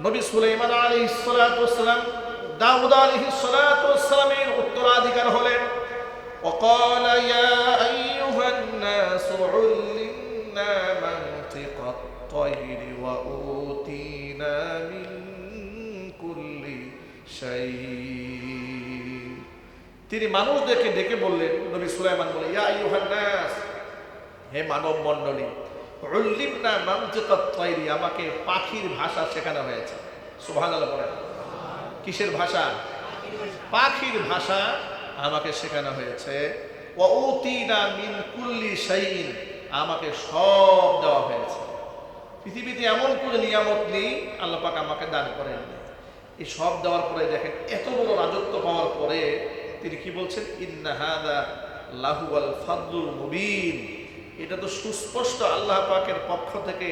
নবী সুলাইমান আলাইহিস সালাতু ওয়াস সালাম দাউদ আলাইহিস সালাতু ওয়াস সালামের উত্তরাধিকার হলেন। وقال يا أيها الناس علمنا منطق الطير وأوتينا من كل شيء। তিনি মানুষদেরকে ডেকে বললেন, নবী সুলাইমান বলে, ইয়া আইয়ুহান নাস, হে মানব মণ্ডলী, উল্লিমনা মানতিকাত তায়রি, আমাকে পাখির ভাষা শেখানো হয়েছে। সুবহানাল্লাহ বলেন। কিসের ভাষা? পাখির ভাষা আমাকে শেখানো হয়েছে। ওয়া উতিনা মিন কুল্লি শাইইন, আমাকে সব দেওয়া হয়েছে। পৃথিবীতে এমন কোনো নিয়ামত নেই আল্লাহ পাক আমাকে দান করেন। এই সব দেওয়ার পরে দেখেন, এত বড় রাজত্ব পাওয়ার পরে তিনি কি বলছেন? ইন্না হাযা লাহুয়াল ফাদলুল মুবিন, এটা তো সুস্পষ্ট আল্লাহ পাকের পক্ষ থেকে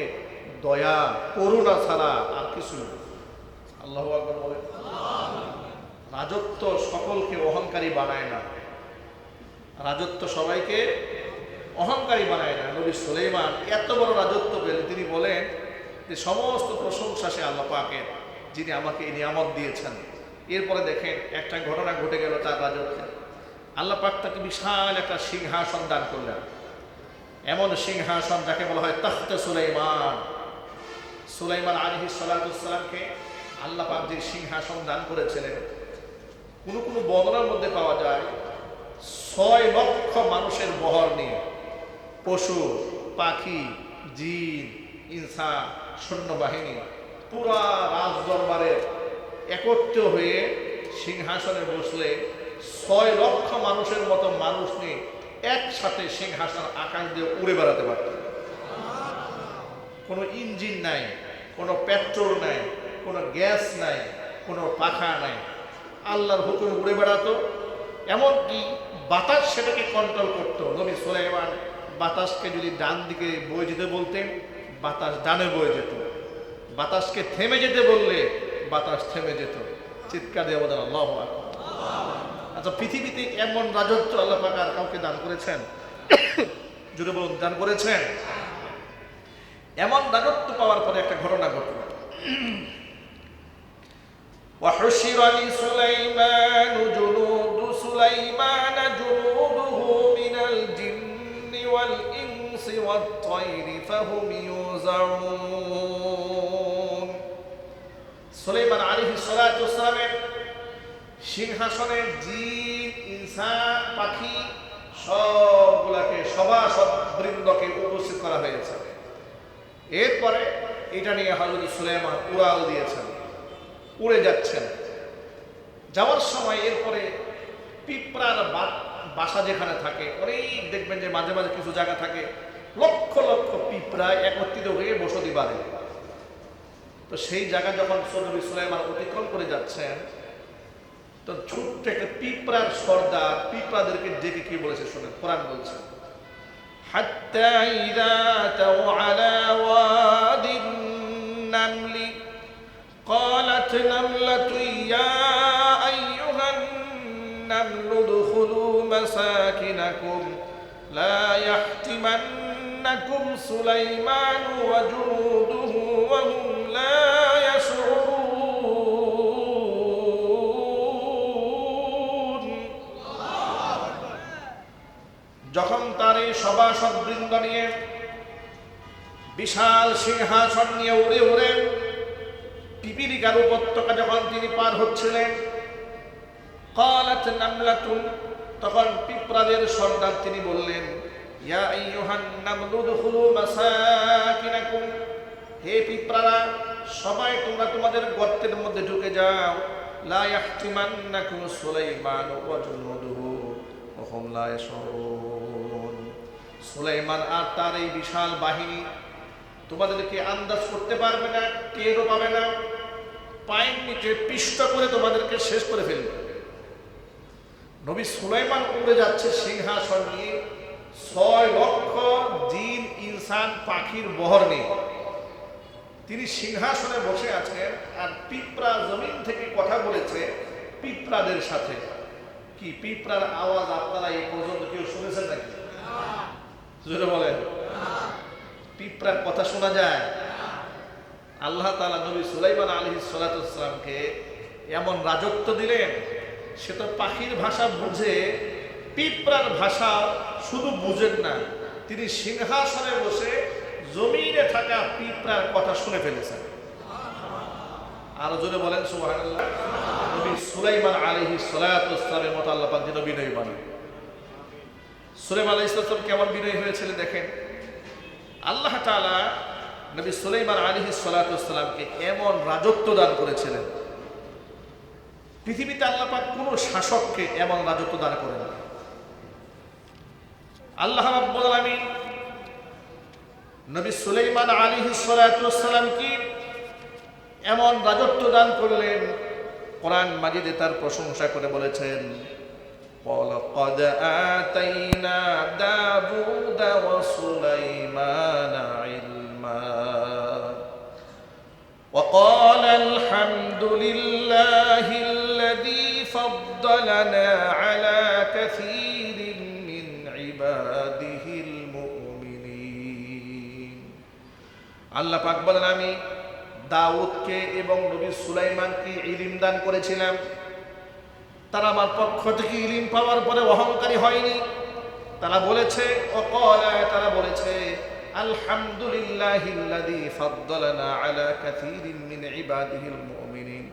দয়া করুণা ছাড়া আর কিছু নেই। আল্লাহু আকবার বলেন। রাজত্ব সকলকে অহংকারী বানায় না, রাজত্ব সবাইকে অহংকারী বানায় না। নবী সুলাইমান এত বড় রাজত্ব পেলেন, তিনি বলেন যে সমস্ত প্রশংসা সে আল্লাহ পাকের, যিনি আমাকে এই নিয়ামত দিয়েছেন। এরপরে দেখেন একটা ঘটনা ঘটে গেল তার রাজত্বে। আল্লাহ পাক তাকে বিশাল একটা সিংহাসন দান করলেন, এমন সিংহাসন যাকে বলা হয় তখতে সুলাইমান। সুলাইমান আলাইহিস সালাতু ওয়াস সালামকে আল্লাহ পাক যে সিংহাসন দান করেছিলেন, কোন কোন বর্ণনার মধ্যে পাওয়া যায় 6 লক্ষ মানুষের বহর নিয়ে, পশু পাখি জিন ইনসান সৈন্যবাহিনী পুরা রাজ দরবারের একত্র হয়ে সিংহাসনে বসলে 6 লক্ষ মানুষের মতো মানুষ নিয়ে একসাথে সিংহাসন আকাশ দিয়ে উড়ে বেড়াতে পারত। কোনো ইঞ্জিন নাই, কোনো পেট্রোল নাই, কোনো গ্যাস নাই, কোনো পাখা নাই, আল্লাহর হুকুমে উড়ে বেড়াতো। এমনকি বাতাস সেটাকে কন্ট্রোল করতো। নবী সুলাইমান বাতাসকে যদি ডান দিকে বয়ে যেতে বলতেন, বাতাস ডানে বয়ে যেত। বাতাসকে থেমে যেতে বললে বাতাস থেমে যেত। চিৎকার দিয়ে বলেন আল্লাহু আকবার। আচ্ছা, পৃথিবীতে এমন রাজত্ব আল্লাহ পাক আর কাউকে দান করেছেন? জুড়ে বলুন, দান করেছেন। এমন রাজত্ব পাওয়ার পরে একটা ঘটনা ঘটল। وحشر لسليمان جنود سليمان جنوده من الجن والإنس والطير فهم يوزعون। সুলাইমান আলাইহিস সালাতু ওয়াস সালামের সিংহাসনে জিন ইনসান পাখি সবগুলাকে সভাসদ বৃন্দকে উপস্থিত করা হয়েছে। এরপরে এটা নিয়ে হযরত সুলাইমান উড়াল দিয়েছেন, উড়ে যাচ্ছেন। যাওয়ার সময় এরপরে পিঁপড়ার বাসা যেখানে থাকে, অনেক দেখবেন যে মাঝে মাঝে কিছু জায়গা থাকে লক্ষ লক্ষ পিঁপড়া একত্রিত হয়ে বসতি বাঁধে। তো সেই জায়গা যখন নবী সুলাইমান অতিক্রম করে যাচ্ছেন, তো ছোট্ট একটা পিঁপড়ার সর্দার পিঁপড়াদেরকে ডেকে কি বলেছে শোনেন। কোরআন বলছে, হাত্তা ইযা তাও আলা ওয়াদিন নামলি قالت نملة يا أيها النمل ادخلوا مساكنكم لا يحطمنكم سليمان وجنوده وهم لا يشعرون। যখন তার এই সভাসদ বৃন্দ নিয়ে বিশাল সিংহাসন নিয়ে উড়ে উড়ে পিপিলিকার উপত্যকা যখন তিনি পার হচ্ছিলেন, ক্বালাত নামলাতুন, তখন পিঁপড়াদের সর্দার তিনি বললেন, ইয়া আইয়ুহান নামলু উদখুলু মাসাকিনাকুম, হে পিঁপড়ারা সবাই তোমরা তোমাদের গর্তের মধ্যে ঢুকে যাও। লা ইয়াহতিমান্নাকুম সুলাইমান ওয়া জুনুদুহু ওয়া হুম লা ইয়াশউরুন। সুলাইমান আর তার এই বিশাল বাহিনী তোমাদেরকে আন্দাজ করতে পারবে না, টেরও পাবে না, পায়ের নিচে পিষ্ট করে তোমাদেরকে শেষ করে ফেলবে। নবী সুলাইমান উড়ে যাচ্ছে সিংহাসন নিয়ে 6 লক্ষ জিন ইনসান পাখির বহর নিয়ে। তিনি সিংহাসনে বসে আছেন আর পিঁপড়া জমিন থেকে কথা বলেছে পিঁপড়াদের সাথে। কি পিঁপড়ার আওয়াজ আপনারা এই পর্যন্ত কেউ শুনেছেন নাকি? জোরে বলেন। পিঁপড়ার কথা শোনা যায়? আল্লাহ তাআলা নবী সুলাইমান আলাইহিস সালাতু ওয়াস সালামকে এমন রাজত্ব দিলেন, সে তো পাখির ভাষা বুঝে, পিঁপড়ার ভাষা শুধু বুঝেন না, তিনি সিংহাসনে বসে জমিনে থাকা পিঁপড়ার কথা শুনে ফেলেছেন। আরো জোরে বলেন সুবহানাল্লাহ। নবী সুলাইমান আলাইহিস সালাতু ওয়াস সালামের মতো আল্লাহ পাক যেন বিনয়ী বানান। সুলাইমান আলাইহিস সালাম কেমন বিনয়ী হয়েছিলেন দেখেন। আল্লাহ তাআলা নবী সুলাইমান আলাইহিস সালাতু ওয়াস সালামকে এমন রাজত্ব দান করেছিলেন, পৃথিবীতে আল্লাহ পাক কোন শাসককে এমন রাজত্ব দান করেন না। আল্লাহ রাব্বুল আলামিন নবী সুলাইমান আলাইহিস সালাতু ওয়াস সালামকে এমন রাজত্ব দান করলেন, কোরআন মাজিদে তার প্রশংসা করে বলেছেন, وَلَقَدْ آتَيْنَا دَاوُودَ وَسُلَيْمَانَ عِلْمًا وَقَالَ الْحَمْدُ لِلَّهِ الَّذِي فَضَّلَنَا عَلَى كَثِيرٍ مِّنْ عِبَادِهِ الْمُؤْمِنِينَ। আল্লাহ পাক বলেন, আমি দাউদকে এবং নবী সুলাইমানকে ইলম দান করেছিলাম। তারা আমার পক্ষ থেকে ইলম পাওয়ার পরে অহংকারী হয়নি। তারা বলেছে তারা বলেছে আলহামদুলিল্লাহিল্লাযী ফাদ্দালানা আলা কাসীরিন মিন ইবাদিহিল মুমিনিন।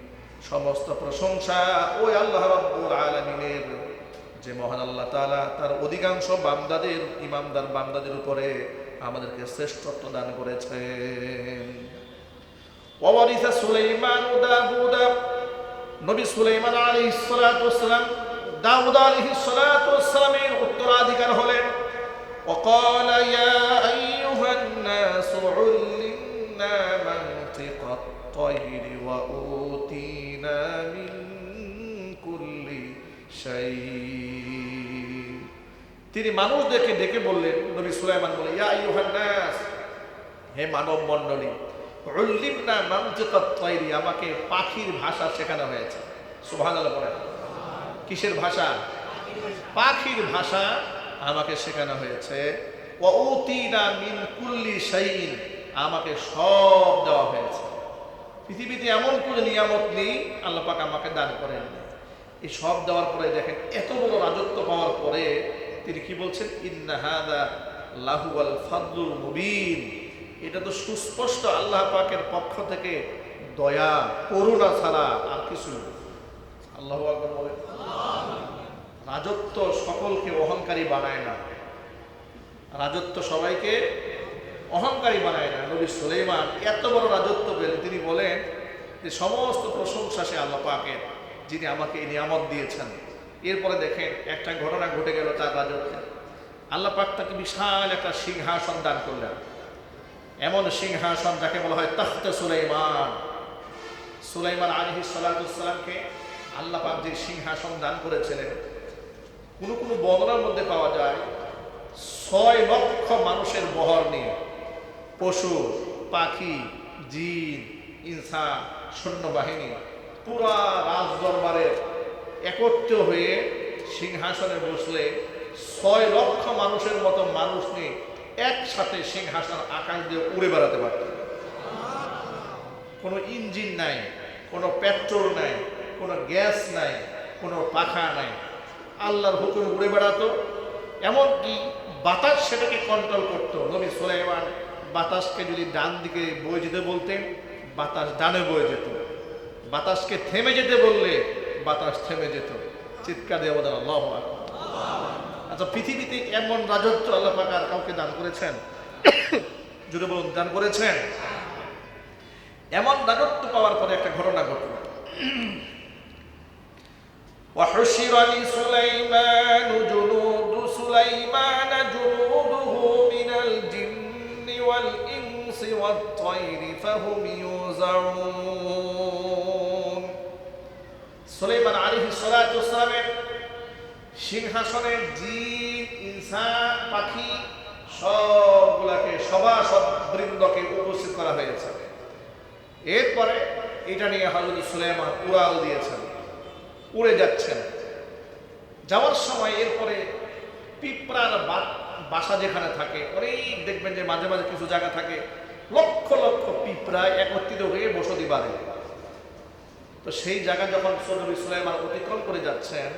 সমস্ত প্রশংসা ওই আল্লাহ রাব্বুল আলামিনের, যে মহান আল্লাহ তাআলা তার অধিকাংশ বান্দাদের, ইমানদার বান্দাদের উপরে আমাদেরকে শ্রেষ্ঠত্ব দান করেছেন। ওয়ারিসা সুলাইমান দাউদ, নবী সুলাইমান আলাইহিস সালাতু ওয়াস সালাম দাউদ আলাইহিস সালাতু ওয়াস সালামের উত্তরাধিকার হলেন। وقال يا أيها الناس علمنا منطق الطير وأوتينا من كل شيء। তিনি মানুষদেরকে ডেকে বললেন, নবী সুলাইমান বলে, ইয়া আইয়ুহান নাস, হে মানব মণ্ডলী, উল্লিমনা মানতিকাত তায়রি, আমাকে পাখির ভাষা শেখানো হয়েছে। সুবহানাল্লাহ বলেন। কিসের ভাষা? পাখির ভাষা আমাকে শেখানো হয়েছে। ওয়া উতিনা মিন কুল্লি শাইইন, আমাকে সব দেওয়া হয়েছে। পৃথিবীতে এমন কোনো নিয়ামত নেই আল্লাহ পাক আমাকে দান করেন। এই সব দেওয়ার পরে দেখেন, এত বড় রাজত্ব পাওয়ার পরে তিনি কি বলছেন, ইন্না হাযা লাহুয়াল ফাদলুল মুবিন, এটা তো সুস্পষ্ট আল্লাহ পাকের পক্ষ থেকে দয়া করুণা ছাড়া আর কিছু নেই। আল্লাহু আকবার বলেন। রাজত্ব সকলকে অহংকারী বানায় না, রাজত্ব সবাইকে অহংকারী বানায় না। নবী সুলাইমান এত বড় রাজত্ব পেলেন, তিনি বলেন যে সমস্ত প্রশংসা সে আল্লাহ পাকের, যিনি আমাকে এই নিয়ামত দিয়েছেন। এরপরে দেখেন একটা ঘটনা ঘটে গেল তার রাজত্বে। আল্লাহ পাক তাকে বিশাল একটা সিংহাসন দান করলেন, এমন সিংহাসন যাকে বলা হয় তাখতে সুলাইমান। সুলাইমান আলাইহিস সালাতু ওয়াস সালামকে আল্লাহ পাক যে সিংহাসন দান করেছিলেন, কোনো কোনো বর্ণনার মধ্যে পাওয়া যায় 6 লক্ষ মানুষের বহর নিয়ে, পশু পাখি জিন ইনসান সৈন্যবাহিনী পুরা রাজ দরবারের একত্র হয়ে সিংহাসনে বসলে 6 লক্ষ মানুষের মতো মানুষ নিয়ে একসাথে সিংহাসন আকাশ দিয়ে উড়ে বেড়াতে পারত। কোনো ইঞ্জিন নাই, কোনো পেট্রোল নাই, কোনো গ্যাস নাই, কোনো পাখা নাই, আল্লাহর হুকুমে উড়ে বেড়াতো। এমনকি বাতাস সেটাকে কন্ট্রোল করত। নবী সুলাইমান বাতাসকে যদি ডান দিকে বয়ে যেতে বলতেন, বাতাস ডানে বয়ে যেত। বাতাসকে থেমে যেতে বললে বাতাস থেমে যেত। চিৎকার দিয়ে বলেন আল্লাহু আকবার। আচ্ছা, পৃথিবীতে এমন রাজত্ব আল্লাহ পাক আর কাউকে দান করেছেন? জুড়ে বলুন, দান করেছেন। এমন রাজত্ব পাওয়ার পরে একটা ঘটনা ঘটল। وحشر لسليمان جنود سليمان جنوده من الجن والإنس والطير فهم يوزعون। সুলাইমান আলাইহিস সালাতু ওয়াস সালামের সিংহাসনে জিন ইনসান পাখি সবগুলাকে সভাসদ বৃন্দকে উপস্থিত করা হয়েছে। এরপরে এটা নিয়ে হযরত সুলাইমান উড়াল দিয়েছেন, উড়ে যাচ্ছেন। যাওয়ার সময় এরপরে পিঁপড়ার বাসা যেখানে থাকে, অনেক দেখবেন যে মাঝে মাঝে কিছু জায়গা থাকে লক্ষ লক্ষ পিঁপড়া একত্রিত হয়ে বসতি বাঁধে। তো সেই জায়গা যখন নবী সুলাইমান অতিক্রম করে যাচ্ছেন,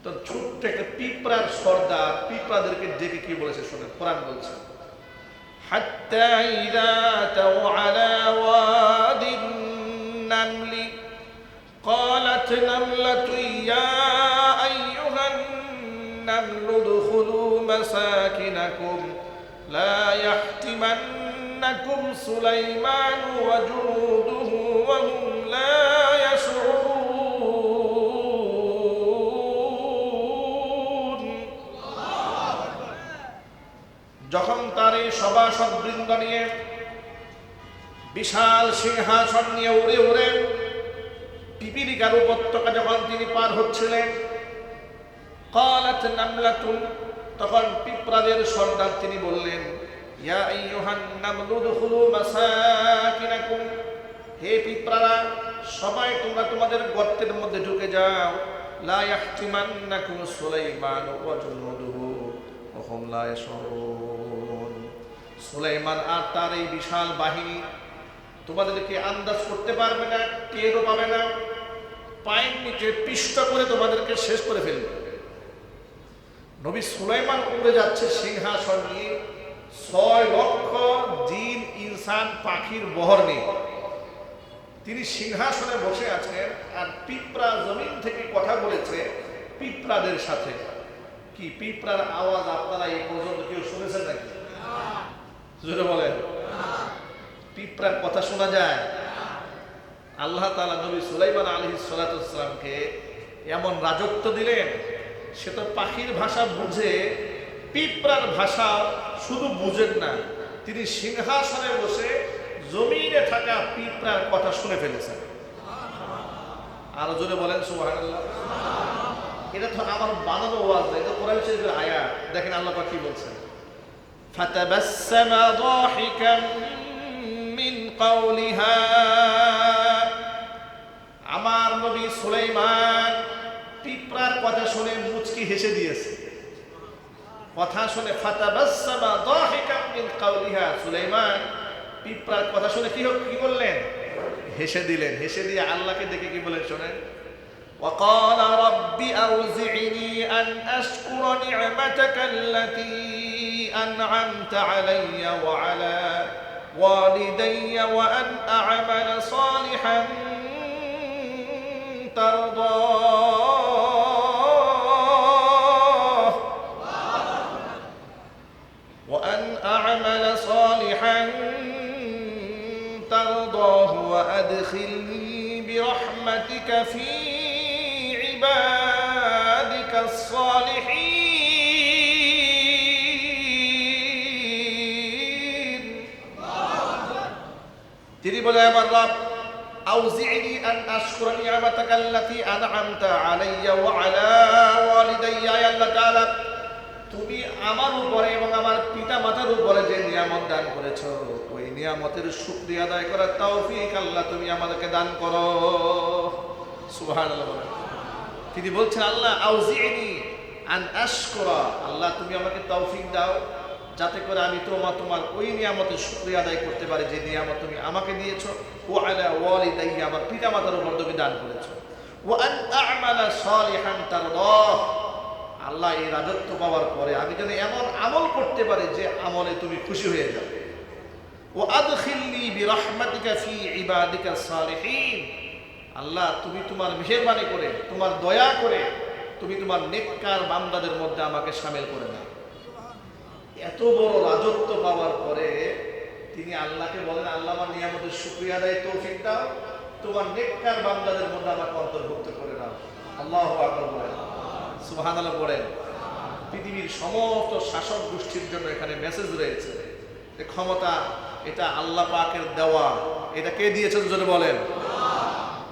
তো ছোট্ট একটা পিঁপড়ার সর্দার পিঁপড়াদেরকে ডেকে কি বলেছে শোনেন, কোরআন বলছে হাত্তা ইযা তাও আলা ওয়াদিন নামলি قالت نملة يا أيها النمل ادخلوا مساكنكم لا يحطمنكم سليمان وجنوده وهم لا يشعرون। যখন তার এই সভাসদবৃন্দ নিয়ে বিশাল সিংহাসন নিয়ে উড়ে উড়ে পিপিলিকার উপত্যকা যখন তিনি পার হচ্ছিলেন, ক্বালাত নামলাতুন, তখন পিঁপড়াদের সর্দার তিনি বললেন ইয়া আইয়ুহান নামলু উদখুলু মাসাকিনাকুম, হে পিঁপড়ারা সবাই তোমরা তোমাদের গর্তের মধ্যে ঢুকে যাও। লা ইয়াহতিমান্নাকুম সুলাইমান ওয়া জুনুদুহু ওয়া হুম লা ইয়াশউরুন। সুলাইমান আর তার এই বিশাল বাহিনী তোমাদেরকে আন্দাজ করতে পারবে না, টেরও পাবে না, পায়ের নিচে পিষ্ট করে তোমাদেরকে শেষ করে ফেলবে। নবী সুলাইমান উড়ে যাচ্ছে সিংহাসন নিয়ে, 6 লক্ষ জিন ইনসান পাখির বহর নিয়ে তিনি সিংহাসনে বসে আছেন। আর পিঁপড়া জমিন থেকে কথা বলেছে পিঁপড়াদের সাথে। কি পিঁপড়ার আওয়াজ আপনারা এই পর্যন্ত কেউ শুনেছেন নাকি? জোরে বলেন, পিঁপড়ার কথা শোনা যায়? আল্লাহ তাআলা নবী সুলাইমান আলাইহিস সালাতু ওয়াস সালামকে এমন রাজত্ব দিলেন, সে তো পাখির ভাষা বুঝে, পিঁপড়ার ভাষা শুধু বুঝেন না, তিনি সিংহাসনে বসে জমিনে থাকা পিঁপড়ার কথা শুনে ফেলেছেন। আরো জোরে বলেন সুবহানাল্লাহ। এটা তো আমার বানানো ওয়াজ না, এটা কোরআন শরীফের আয়াত। দেখেন আল্লাহ পাক কি বলছেন, ফাতাবাসসামা দাহিকাম মিন কাওলিহা, আমার নবী সুলাইমান পিঁপড়ার কথা শুনে মুচকি হেসে দিয়েছে। কথা শুনে ফাতাবাসসামা দাহিকাম মিন কাওলিহা, সুলাইমান পিঁপড়ার কথা শুনে কি করলেন? হেসে দিলেন। হেসে দিয়ে আল্লাহকে দেখে কি বলেন শোনেন, وقال رب أوزعني أن أشكر نعمتك التي أنعمت علي وعلى والدي وأن أعمل صالحا ترضاه وأن أعمل صالحا ترضاه وأدخلني برحمتك في عبادك الصالحين। তিনি বলে আমার রব আউজিনি আন আশকুরা নি'মাতাকা আল্লাতী আন'আমতা আলাইয়া ওয়া আলা ওয়ালিদাইয়া। আল্লাহ তাআলা তুমি আমার উপরে এবং আমার পিতামাতার উপরে যে নিয়ামত দান করেছো, ওই নিয়ামতের শুকরিয়া আদায় করার তৌফিক আল্লাহ তুমি আমাদেরকে দান করো। সুবহানাল্লাহ। তিনি বলছেন আল্লাহ আউজিনি আন আশকুরা, আল্লাহ তুমি আমাকে তৌফিক দাও যাতে করে আমি তোমার ওই নিয়ামতের শুকরিয়া আদায় করতে পারি যে নিয়ামত তুমি আমাকে দিয়েছো। ওয়া আলা ওয়ালিদাইয়া, আমার পিতামাতার উপর তুমি দান করেছো। ওয়া আন আ'মালা সালিহান তারদাহ, আল্লাহ এই রাজত্ব পাওয়ার পরে আমি যেন এমন আমল করতে পারি যে আমলে তুমি খুশি হয়ে যাও। ওয়া আদখিলনি বিরহমাতিকা ফি ইবাদিকা সালিহিন, আল্লাহ তুমি তোমার মেহেরবানি করে, তোমার দয়া করে তুমি তোমার নেককার বান্দাদের মধ্যে আমাকে শামিল করে নাও। এত বড় রাজত্ব পাওয়ার পরে তিনি আল্লাহকে বলেন আল্লাহ আমার নিয়ামতের শুকরিয়া আদায় তৌফিক দাও, তোমার নেককার বান্দাদের মধ্যে আমাকে অন্তর্ভুক্ত করে নাও। আল্লাহু আকবার বলেন, সুবহানাল্লাহ বলেন। পৃথিবীর সমস্ত শাসক গোষ্ঠীর জন্য এখানে মেসেজ রয়েছে, এই ক্ষমতা এটা আল্লাহ পাকের দেওয়া। এটা কে দিয়েছেন জোরে বলেন?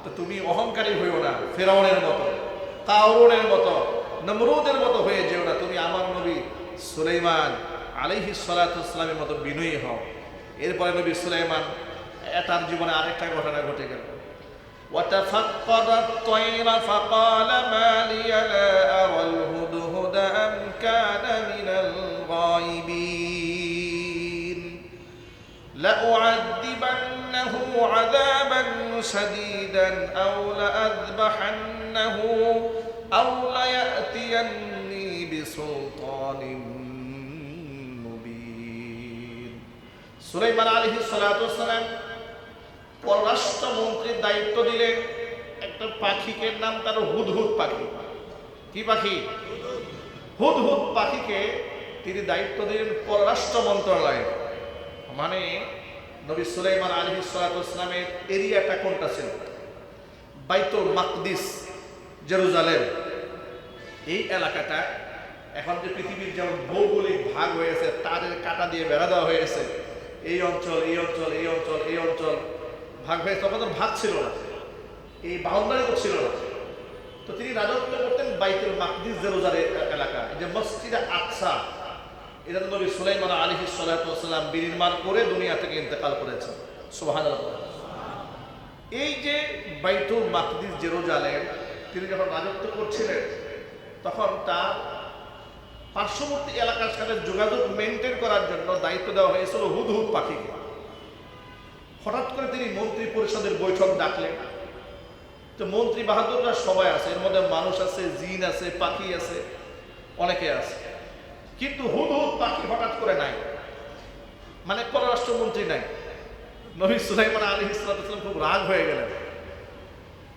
তো তুমি অহংকারী হইও না, ফেরাউনের মতো, কারূনের মতো, নমরুদের মতো হয়ে যেও না। তুমি আমার নবী সুলাইমান আলাইহিস সালাতু ওয়াস সালামের মতো বিনয়ী হও। এরপরে নবী সুলাইমান তার জীবনে আরেকটা ঘটনা ঘটে গেল। وتفقد الطير فقال ما لي لا أرى الهدهد أم كان من الغائبين লাউআযিবান্নাহু আযাবান শাদীদান আও লাআযবাহান্নাহু আও লায়াতিয়ান্নি বিসুলতানিন মুবিন। সুলাইমান আলাইহিস সালাতু ওয়াস সালাম পররাষ্ট্রমন্ত্রীর দায়িত্ব দিলেন একটা পাখিকে, নাম তার হুদহুদ পাখি। কি পাখি? হুদহুদ পাখিকে তিনি দায়িত্ব দিলেন পররাষ্ট্র মন্ত্রণালয়ে। মানে নবী সুলাইমান আলাইহিস সালাতু ওয়াস সালামের এরিয়াটা কোনটা ছিল? বাইতুল মাকদিস, জেরুজালেম, এই এলাকাটা এখন যে পৃথিবীর যেমন ভৌগোলিক ভাগ হয়েছে, তারের কাঁটা দিয়ে বেড়া দেওয়া হয়েছে, এই অঞ্চল এই অঞ্চল এই অঞ্চল এই অঞ্চল ভাগ হয়েছে, তখন তো ভাগ ছিল না, এই বাউন্ডারি তো ছিল না। তো তিনি রাজত্ব করতেন বাইতুল মাকদিস, জেরুজালেম এলাকা। যে মসজিদে আকসা, এটা তো নবী সুলাইমান আলাইহিস সালাতু ওয়াস সালাম বিনির্মাণ করে দুনিয়া থেকে ইন্তেকাল করেছেন। সুবহানাল্লাহ। এই যে বাইতুল মাকদিস, জেরুজালেম, তিনি যখন রাজত্ব করছিলেন তখন তার পার্শ্ববর্তী এলাকার সাথে যোগাযোগ মেনটেন করার জন্য দায়িত্ব দেওয়া হয়েছিল হুদহুদ পাখিকে। হঠাৎ করে তিনি মন্ত্রী পরিষদের বৈঠক ডাকলেন। তো মন্ত্রী বাহাদুররা সবাই আছে, এর মধ্যে মানুষ আছে, জিন আছে, পাখি আছে, অনেকে আছে, কিন্তু হুদহুদ পাখি হঠাৎ করে নাই, মানে পররাষ্ট্রমন্ত্রী নাই। নবী সুলাইমান আলাইহিস সালাতু ওয়াস সালাম খুব রাগ হয়ে গেলেন।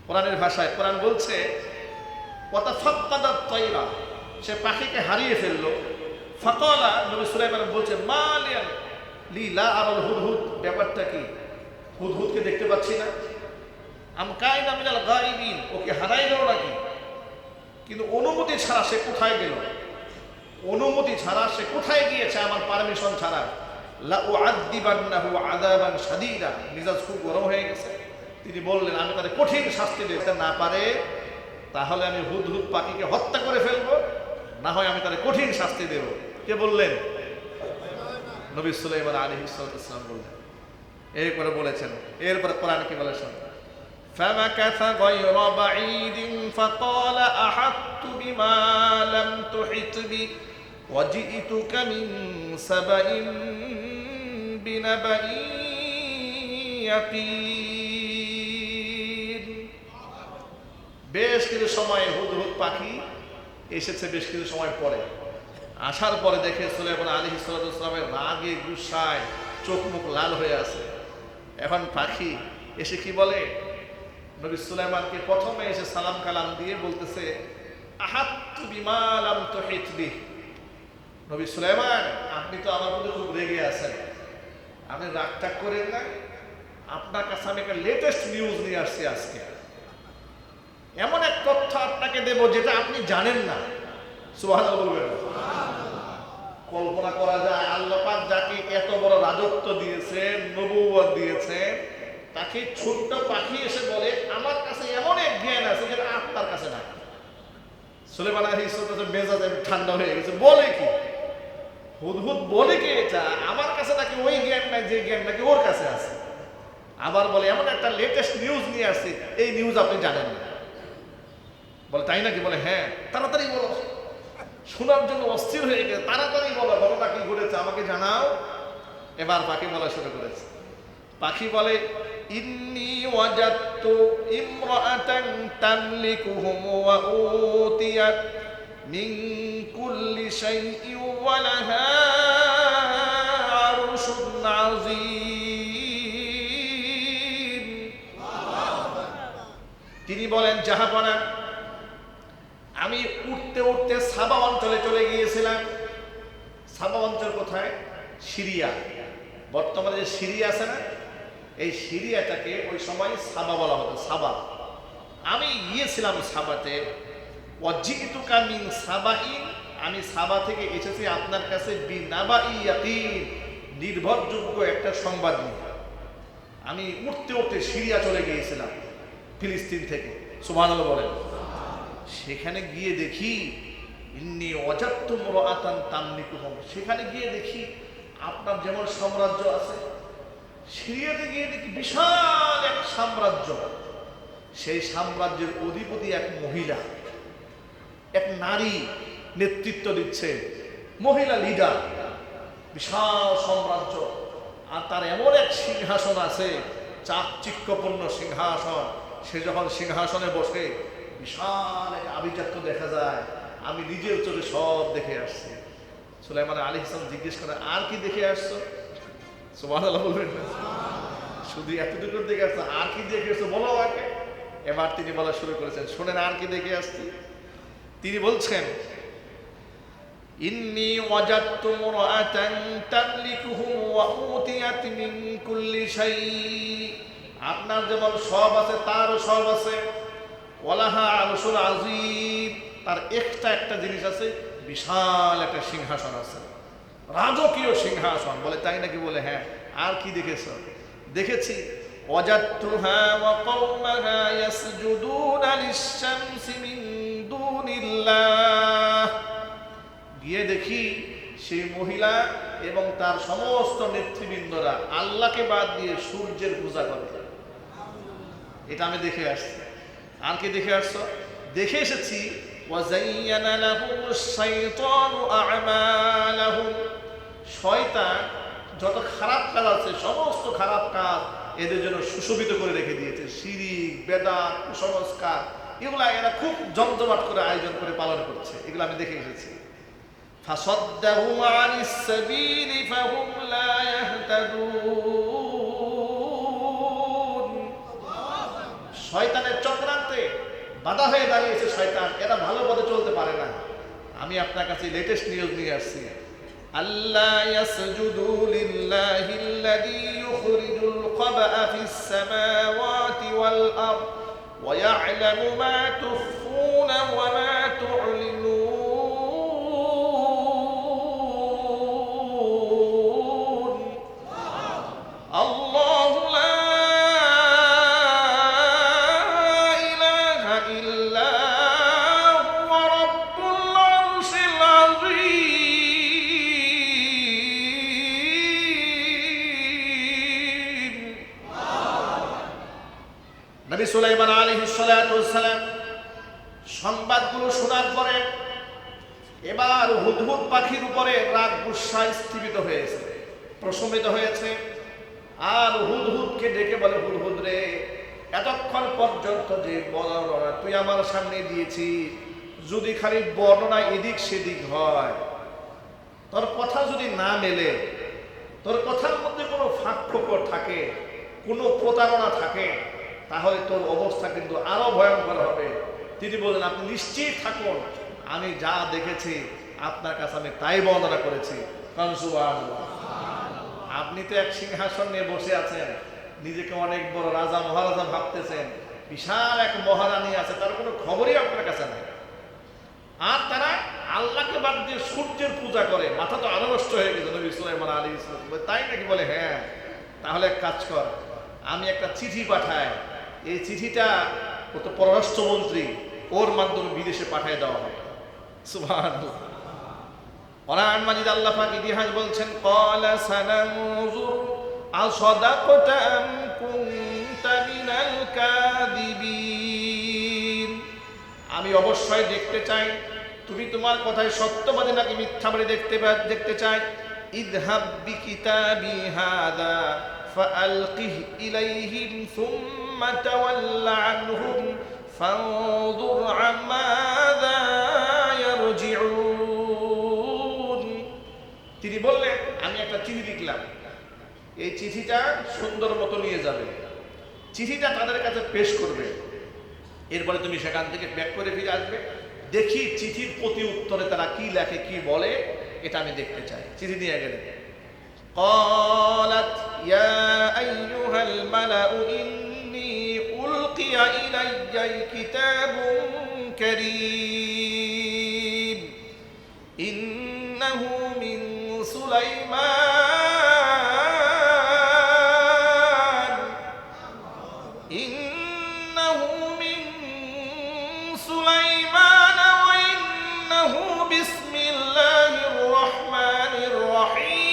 কোরআনের ভাষায় কোরআন বলছে ওয়াতাফাক্কাদাত তায়রা, সে পাখিকে হারিয়ে ফেললো। ফাকালা, নবী সুলাইমান বলছে মা লি লা আরাল হুদহুদ, ব্যাপারটা কি? হুদহুদকে দেখতে পাচ্ছি না। আম কাইনা মিনাল গায়িবিন, ওকে হারাই গেল নাকি? কিন্তু অনুমতি ছাড়া সে কোথায় গেল? অনুমতি ছাড়া সে কোথায় গিয়েছে আমার পারমিশন ছাড়া? লাউআযিবান্নাহু আযাবান শাদীদা, মিজাজ খুব গরম হয়ে গেছে। তিনি বললেন আমি তাকে কঠিন শাস্তি দিতে না পারে তাহলে আমি হুদহুদ পাখিকে হত্যা করে ফেলবো, না হয় আমি তাকে কঠিন শাস্তি দেব। কে বললেন? নবী সুলাইমান আলাইহিস সালাতু ওয়াস সালাম বললেন। এরপরে বলেছেন, এরপরে কোরআন কি বলেছেন? فمكث غير بعيد فقال أحطت بما لم تحط به وجئتك من سبأ بنبأ يقين। বেশ কিছু সময় হুদহুদ পাখি এসেছে, বেশ কিছু সময় পরে আসার পরে দেখে সুলাইমান আলাইহিস সালাতু ওয়াস সালামের রাগে গুসায় চোখ মুখ লাল হয়ে আছে। এখন পাখি এসে কি বলে? নবী সুলাইমানকে প্রথমে এসে সালাম কালাম দিয়ে বলতেছে আহাত্তু বিমা লাম তুহিত বিহি। নবী সুলাইমান, আপনি তো আমার প্রতি খুব রেগে আছেন, আপনি রাগটাগ করেন না। আপনার কাছে আমি একটা লেটেস্ট নিউজ নিয়ে আসছি আজকে। এমন এক তথ্য আপনাকে দেব যেটা আপনি জানেন না। সুবহানাল্লাহ বলবেন। কল্পনা করা যায় আল্লাহ পাক যাকে এত বড় রাজত্ব দিয়েছেন, নবুয়ত দিয়েছেন, তাকে ছোট্ট পাখি এসে বলে আমার কাছে এমন এক জ্ঞান আছে যেটা আপনার কাছে নাই। সুলাইমান আলাইহিস সালাম মেজাজ ঠান্ডা হয়ে গেছে। বলে কি? হুদহুদ বলে কি এটা? আমার কাছে নাকি ওই জ্ঞান নাই যে জ্ঞান নাকি ওর কাছে আছে। আবার বলে এমন একটা লেটেস্ট নিউজ নিয়ে আসছি, এই নিউজ আপনি জানেন না। বলে তাই নাকি? বলে হ্যাঁ। তাড়াতাড়ি বলো, শোনার জন্য অস্থির হয়ে গেছে। তাড়াতাড়ি বলো, ঘটনা কি ঘটেছে আমাকে জানাও। এবার পাখি বলা শুরু করেছে। পাখি বলে ইন্নী ওয়াজাদতু ইমরাআতান তামলিকুহুম ওয়া উতিয়াত মিন কুল্লি শাইইন ওয়া লাহা আরশুন আযীম। তিনি বলেন জাহাপনা, আমি উঠতে উঠতে সাবা অঞ্চলে চলে গিয়েছিলাম। সাবা অঞ্চল কোথায়? সিরিয়া। বর্তমানে যে সিরিয়া আছে না, এই সিরিয়াটাকে ওই সময় সাবা বলা হতো, সাবা। আমি গিয়েছিলাম সাবাতে। ওয়াজিতুকা মিন সাবাইন, আমি সাবা থেকে এসেছি আপনার কাছে বিনাবাই ইয়াকিন, নির্ভরযোগ্য একটা সংবাদ নিয়ে। আমি উঠতে উঠতে সিরিয়া চলে গিয়েছিলাম ফিলিস্তিন থেকে। সুবহানাল্লাহ বলেন। সেখানে গিয়ে দেখি ইন্নী ওয়াজাদতু ইমরাআতান তামলিকুহুম, সেখানে গিয়ে দেখি আপনার যেমন সাম্রাজ্য আছে, সিরিয়াতে গিয়ে দেখি বিশাল এক সাম্রাজ্য। সেই সাম্রাজ্যের অধিপতি এক মহিলা, এক নারী নেতৃত্ব দিচ্ছে, মহিলা লিডার। বিশাল সাম্রাজ্য। আর তার এমন এক সিংহাসন আছে, চাকচিক্যপূর্ণ সিংহাসন। সে যখন সিংহাসনে বসে বিশাল এক আভিজাত্য দেখা যায়। আমি নিজের চোখে সব দেখে আসছি। সুলাইমান আলাইহিস সালাম জিজ্ঞেস করে, আর কি দেখে আসছো? সুবহানাল্লাহ বলবেন না? শুধু এতটুকু দেখে আসছো, আর কি দেখে আসছো বলো আগে। এবার তিনি বলা শুরু করেছেন, শোনেন আর কি দেখে আসছি। তিনি বলছেন, ইন্নী ওয়াজাদতু মুরআতান তামলিকুহুম ওয়া উতিয়াত মিন কুল্লি শাই। আপনার যেমন সব আছে তারও সব আছে। ওয়ালাহা আরশুল আযীম, তার একটা জিনিস আছে, বিশাল একটা সিংহাসন আছে, রাজকীয় সিংহাসন। বলে তাই নাকি? বলে হ্যাঁ। আর কি দেখেছ? দেখেছি ওয়াজাদতুহা ওয়া কওমাহা ইয়াসজুদুনা লিশ-শামসি মিন দুনিল্লাহ। গিয়ে দেখি সেই মহিলা এবং তার সমস্ত নেতৃবৃন্দরা আল্লাহকে বাদ দিয়ে সূর্যের পূজা করে। এটা আমি দেখে আসছি। আর কি দেখে আসছো? দেখে এসেছি ওয়াযায়্যানা লাহুমুশ শাইতানু আ'মালাহুম। শয়তান যত খারাপ কাজ আছে, সমস্ত খারাপ কাজ এদের জন্য সুশোভিত করে রেখে দিয়েছে। শিরিক, বেদাত, কুসংস্কার, এগুলা এরা খুব জমজমাট করে আয়োজন করে পালন করছে। এগুলো আমি দেখে এসেছি। ফাসাদ্দাহুম আনিস সাবিলি ফাহুম লা ইয়াহতাদুন। শয়তানের চক্রান্তে বাধা হয়ে দাঁড়িয়েছে শয়তান, এরা ভালো পথে চলতে পারে না। আমি আপনার কাছে লেটেস্ট নিউজ নিয়ে আসছি। আল্লাহ ইয়াসজুদু লিল্লাহিল্লাযী ইউখরিজুল খাবআ ফিস সামাওয়াতি ওয়াল আরদ ওয়া ইয়া'লামু মা তুখফুনা ওয়া মা তু'লিনুন। আল্লাহু লা ইলাহা ইল্লা হুয়া রাব্বুল আরশিল আযীম। নবী সুলাইমান আলাইহিস সালাতু ওয়াস সালাম সংবাদগুলো শোনার পরে এবার হুদহুদ পাখির উপরে রাগ গুসা স্থিমিত হয়েছে, প্রশমিত হয়েছে। আর হুদহুদকে ডেকে বলে, হুদহুদ রে, এতক্ষণ পর্যন্ত যে বর্ণনা তুই আমার সামনে দিয়েছি, যদি খালি বর্ণনা এদিক সেদিক হয়, তোর কথা যদি না মেলে, তোর কথার মধ্যে কোনো ফাঁক ফোকর থাকে, কোনো প্রতারণা থাকে, তাহলে তোর অবস্থা কিন্তু আরো ভয়ঙ্কর হবে। তিনি বললেন, আপনি নিশ্চিত থাকুন, আমি যা দেখেছি আপনার কাছে আমি তাই বর্ণনা করেছি। সুবহানাল্লাহ। আপনি তো এক সিংহাসন নিয়ে বসে আছেন, নিজেকে অনেক বড় রাজা মহারাজা ভাবতেছেন, বিশাল এক মহারানী আছে, তার কোনো খবরই আপনার কাছে নাই। আর তারা আল্লাহকে বাদ দিয়ে সূর্যের পূজা করে। মাথা তো আরো নষ্ট হয়ে গেছে নবী সুলাইমান আলাইহিস সালাম। তাই নাকি? বলে হ্যাঁ। তাহলে এক কাজ কর, আমি একটা চিঠি পাঠাই, এই চিঠিটা ও তো পররাষ্ট্রমন্ত্রী, ওর মাধ্যমে বিদেশে পাঠিয়ে দেওয়া হবে। সুবহানাল্লাহ। কোরআন মাজিদ আল্লাহ পাক ইতিহাস বলছেন, ক্বালা সানানজুর আসাদাকতা আম কুনতা মিনাল কাযিবিন। আমি অবশ্যই দেখতে চাই তুমি তোমার কথায় সত্যবাদী নাকি মিথ্যাবাদী দেখতে চাই। ইযহাব বিকিতাবি হাযা ফাআলকিহ ইলাইহিম সুম্মা তাওয়াল্লা আনহুম ফানজুর আমাযা ইয়ারজিউন। তিনি বললেন, আমি একটা চিঠি লিখলাম, এই চিঠিটা সুন্দর মতো নিয়ে যাবে, চিঠিটা তাদের কাছে পেশ করবে, এরপরে তুমি সেখান থেকে ব্যাক করে ফিরে আসবে। দেখি চিঠির প্রতি উত্তরে তারা কি লেখে, কি বলে, এটা আমি দেখতে চাই। চিঠি নিয়ে গেলেন। قالت يا أيها الملأ إني ألقي إلي كتاب كريم إنه من سليمان وإنه بسم الله الرحمن الرحيم।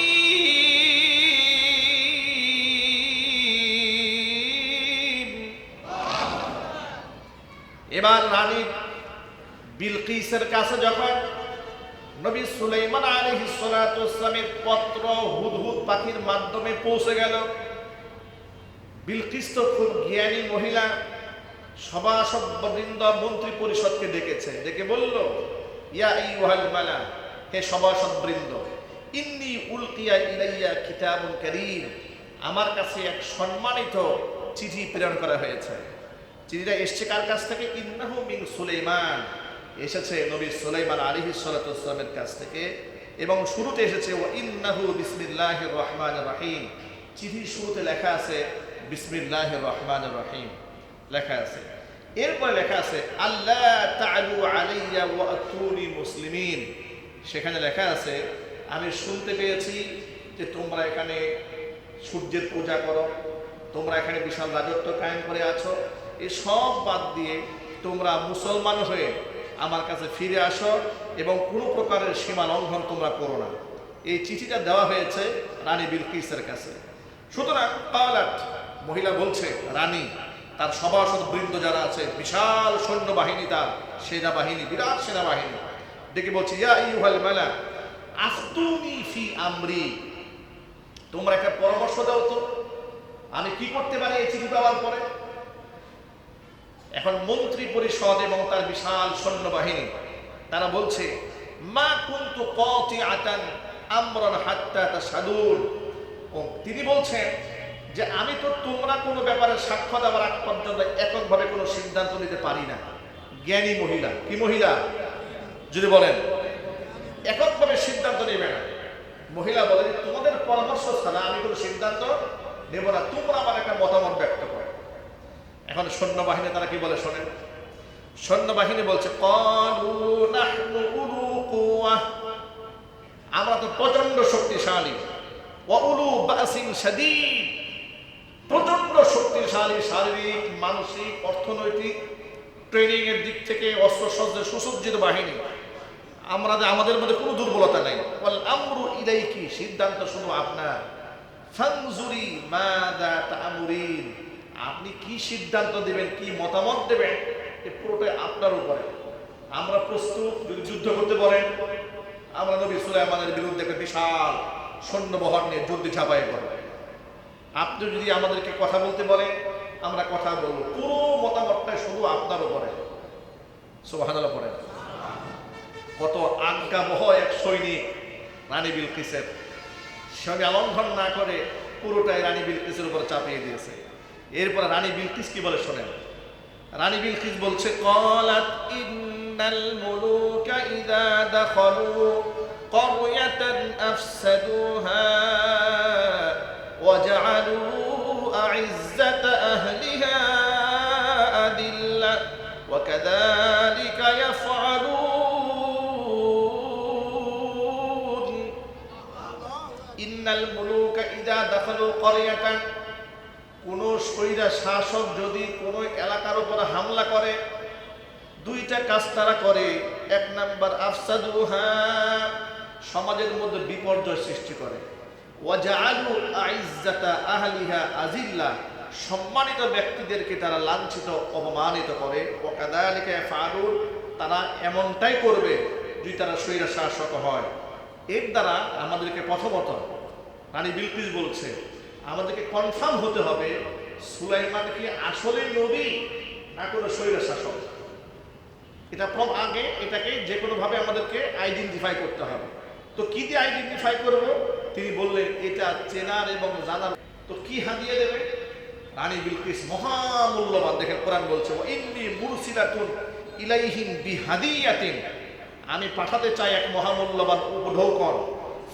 এবার রানী বিলকিসের কাছে যখন নবী সুলাইমান আলাইহিস সালাতু ওয়াসসালামের পত্র হুদহুদ পাখির মাধ্যমে পৌঁছে গেল। বিলকিস তো খুব জ্ঞানী মহিলা, সভাসদবৃন্দ মন্ত্রী পরিষদকে ডেকেছে, ডেকে বলল, ইয়া আইয়ুহাল মালা, হে সভাসদবৃন্দ, ইন্নী উলকিয়া ইলাইয়া কিতাবুন কারীম, আমার কাছে এক সম্মানিত চিঠি প্রেরণ করা হয়েছে। চিঠিটা এসছে কার কাছ থেকে? ইন্নাহু মিন সুলাইমান, এসেছে নবী সুলাইমান আলাইহিস সালাতু ওয়াসসালামের কাছ থেকে। এবং শুরুতে এসেছে ওয়া ইন্নাহু বিসমিল্লাহির রহমানির রহিম, চিঠির শুরুতে লেখা আছে বিসমিল্লাহির রহমানির রহিম লেখা আছে। এরপরে লেখা আছে আল্লাহ তা'আলু আলাইয়া ওয়া আতুনি মুসলিমিন, সেখানে লেখা আছে আমি শুনতে পেয়েছি যে তোমরা এখানে সূর্যের পূজা করো, তোমরা এখানে বিশাল রাজত্ব কায়েম করে আছো, এই সব বাদ দিয়ে তোমরা মুসলমান হয়ে আমার কাছে ফিরে আসো এবং কোনো প্রকারের সীমা লঙ্ঘন তোমরা করো না। এই চিঠিটা দেওয়া হয়েছে রানী বিলকিসের কাছে। সুতরাং কালাত, মহিলা বলছে, রানী তার সভাসদ বৃন্দ যারা আছে, বিশাল সৈন্যবাহিনী, তার সেনাবাহিনী, বিরাট সেনাবাহিনী, ডেকে বলছে, ইয়া আইয়ুহাল মালা আফতুনি ফি আমরি, তোমরা একটা পরামর্শ দাও তো, আমি কি করতে পারি এই চিঠি পাওয়ার পরে। এখন মন্ত্রী পরিষদ এবং তার বিশাল সৈন্যবাহিনী তারা বলছে, মা কুনতু কাতিআতান আমরান হাত্তা তাশহাদুন, তিনি বলছেন যে আমি তো তোমরা কোনো ব্যাপারে সাক্ষ্য দেওয়ার আগ পর্যন্ত এককভাবে কোনো সিদ্ধান্ত নিতে পারি না। জ্ঞানী মহিলা, কি মহিলা যদি বলেন, এককভাবে সিদ্ধান্ত নেবে না। মহিলা বলে, তোমাদের পরামর্শ ছাড়া আমি কোনো সিদ্ধান্ত নেব না, তোমরা আমার একটা মতামত ব্যক্ত করো। এখন সৈন্যবাহিনী তারা কি বলে শোনেন। সৈন্যবাহিনী বলছে, ক্বালু নাহনু উলু কুওয়াহ, আমরা তো প্রচন্ড শক্তিশালী, ওয়া উলু বাসিন শাদীদ, প্রচন্ড শক্তিশালী শারীরিক, মানসিক, অর্থনৈতিক, ট্রেনিং এর দিক থেকে অস্ত্রশস্ত্রের সুসজ্জিত বাহিনী, আমাদের মধ্যে কোনো দুর্বলতা নেই। ওয়াল আমরু ইলাইকি, সিদ্ধান্ত শুধু আপনার। ফানজুরি মাযা তা'মুরিন, আপনি কি সিদ্ধান্ত দেবেন, কি মতামত দেবেন, এ পুরোটাই আপনার উপরে। আমরা প্রস্তুত, যদি যুদ্ধ করতে বলেন আমরা নবী সুলাইমানের বিরুদ্ধে একটা বিশাল সৈন্যবহর নিয়ে যুদ্ধে ঝাঁপাই পড়ব। আপনি যদি আমাদেরকে কথা বলতে বলেন আমরা কথা বলবো, পুরো মতামতটা শুধু আপনার উপরে। সুবহানাল্লাহ পড়েন। কত আজ্ঞাবহ এক সৈনিক রানী বিলকিসের, সঙ্গে লঙ্ঘন না করে পুরোটাই রানী বিলকিসের উপরে চাপিয়ে দিয়েছে। এরপর রানী বিলকিস কি বলে শোনেন। রানী বিলকিস বলছে, ক্বালাত ইন্নাল মুলুকা ইযা দাখালু ক্বরয়াতান আফসাদুহা ওয়া জাআলু আ'ইজ্জাতা আহলিহা আদিল্লা ওয়া কাযালিকা ইয়াফআলুন। ইন্নাল মুলুকা ইযা দাখালু ক্বরয়াতান, কোন স্বৈরা শাসক যদি কোন এলাকার উপর হামলা করে, দুইটা কাজ তারা করে। এক নাম্বার আফসাদুহা, সমাজের মধ্যে বিপর্যয় সৃষ্টি করে। ওয়া জাআলু আ'ইজ্জাতা আহলিহা আযিল্লা, সম্মানিত ব্যক্তিদেরকে তারা লাঞ্ছিত, অপমানিত করে। ওয়া কাযালিকা ইয়াফআলুন, তারা এমনটাই করবে যদি তারা স্বৈরা শাসক হয়। এর দ্বারা আমাদেরকে প্রথমত রানী বিলকিস বলছে, আমাদেরকে কনফার্ম হতে হবে সুলাইমান কি আসলে নবী না কোনো স্বৈরা শাসক। এটা আগে এটাকে যে কোনো ভাবে আমাদেরকে আইডেন্টিফাই করতে হবে। তো কি দিয়ে আইডেন্টিফাই করব? তিনি বললেন এটা চেনার এবং জানার। তো কি হাদিয়া দেবে? রানী বিলকিস মহামূল্যবান, দেখেন কোরআন বলছে, ওয়া ইন্নী মুরসিলাতুন ইলাইহিম বিহাদিয়াতিন, আমি পাঠাতে চাই এক মহামূল্যবান উপঢৌকন।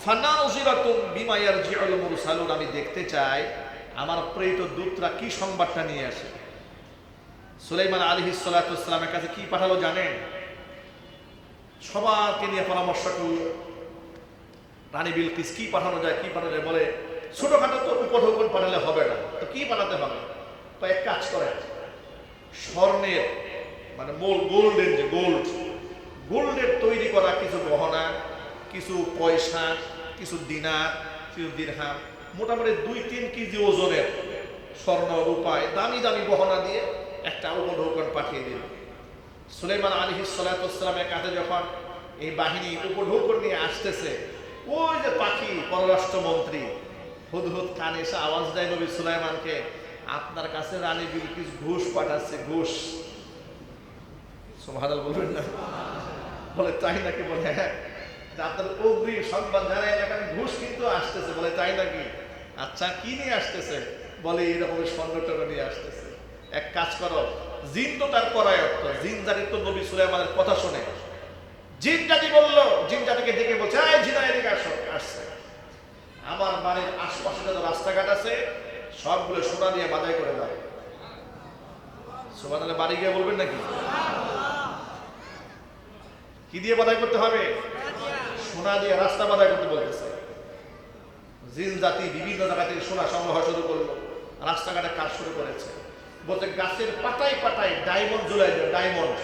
ফানাজিরাতুন বিমা ইয়ারজিউল মুরসালুন, আমি দেখতে চাই আমার প্রেরিত দূতরা কি সংবাদটা নিয়ে আসে। সুলাইমান আলাইহিস সালাতু ওয়াসসালামের কাছে কি পাঠালো জানেন? সবাইকে নিয়ে পরামর্শ করল রানী বিলকিস কি পাঠানো যায়, কি পাঠালে বলে ছোটখাটো তো উপঢৌকন পাঠালে হবে না, তো কি পাঠাতে হবে? তো এক কাজ করে, স্বর্ণের মানে গোল্ডের, যে গোল্ডের তৈরি করা কিছু গহনা, কিছু পয়সা, কিছু দিনার, কিছু দিরহাম, মোটামুটি 2-3 কেজি ওজনের স্বর্ণ রূপায় দামি দামি গহনা দিয়ে একটা উপঢৌকন পাঠিয়ে দিল। সুলাইমান আলাইহিস সালাতু ওয়াসসালামের কাছে যখন এই বাহিনী উপঢৌকন নিয়ে আসতেছে। ওই যে পাখি পররাষ্ট্রমন্ত্রী হুদহুদ কানে এসে আওয়াজ দেয় নবী সুলাইমানকে, আপনার কাছে রানী বিলকিস ঘুষ পাঠাচ্ছে, ঘুষ। সুবহানাল্লাহ বলবেন না? বলে তাই নাকি? বলে হ্যাঁ, আপনার অগ্রিম সংবাদ জানাই না, ঘুষ কিন্তু আসতেছে। বলে তাই নাকি? আচ্ছা কি নিয়ে আসতেছে? বলে এরকম স্বর্ণটর্ণ নিয়ে আসতেছে। এক কাজ করো, জিন তো তার পরায়ত্ত, জিন জাতি তো নবী সুলাইমানের কথা শুনে। জিন জাতি বললো, জিন জাতিকে ডেকে বলছে, এই জিনা এদিকে আসো। আসছে, আমার বাড়ির আশপাশে যত রাস্তাঘাট আছে সবগুলো সোনা দিয়ে বাধাই করে দাও। সুবহানাল্লাহ বাড়ি গিয়ে বলবেন নাকি? কি দিয়ে বাধাই করতে হবে? সোনা দিয়ে রাস্তা বাধাই করতে বলতেছে। জিন জাতি বিভিন্ন জায়গা থেকে সোনা সংগ্রহ শুরু করলো, রাস্তাঘাটে কাজ শুরু করেছে। বলতে গাছের পাতায় পাতায় ডায়মন্ড ঝুলাই দেয়, ডায়মন্ড।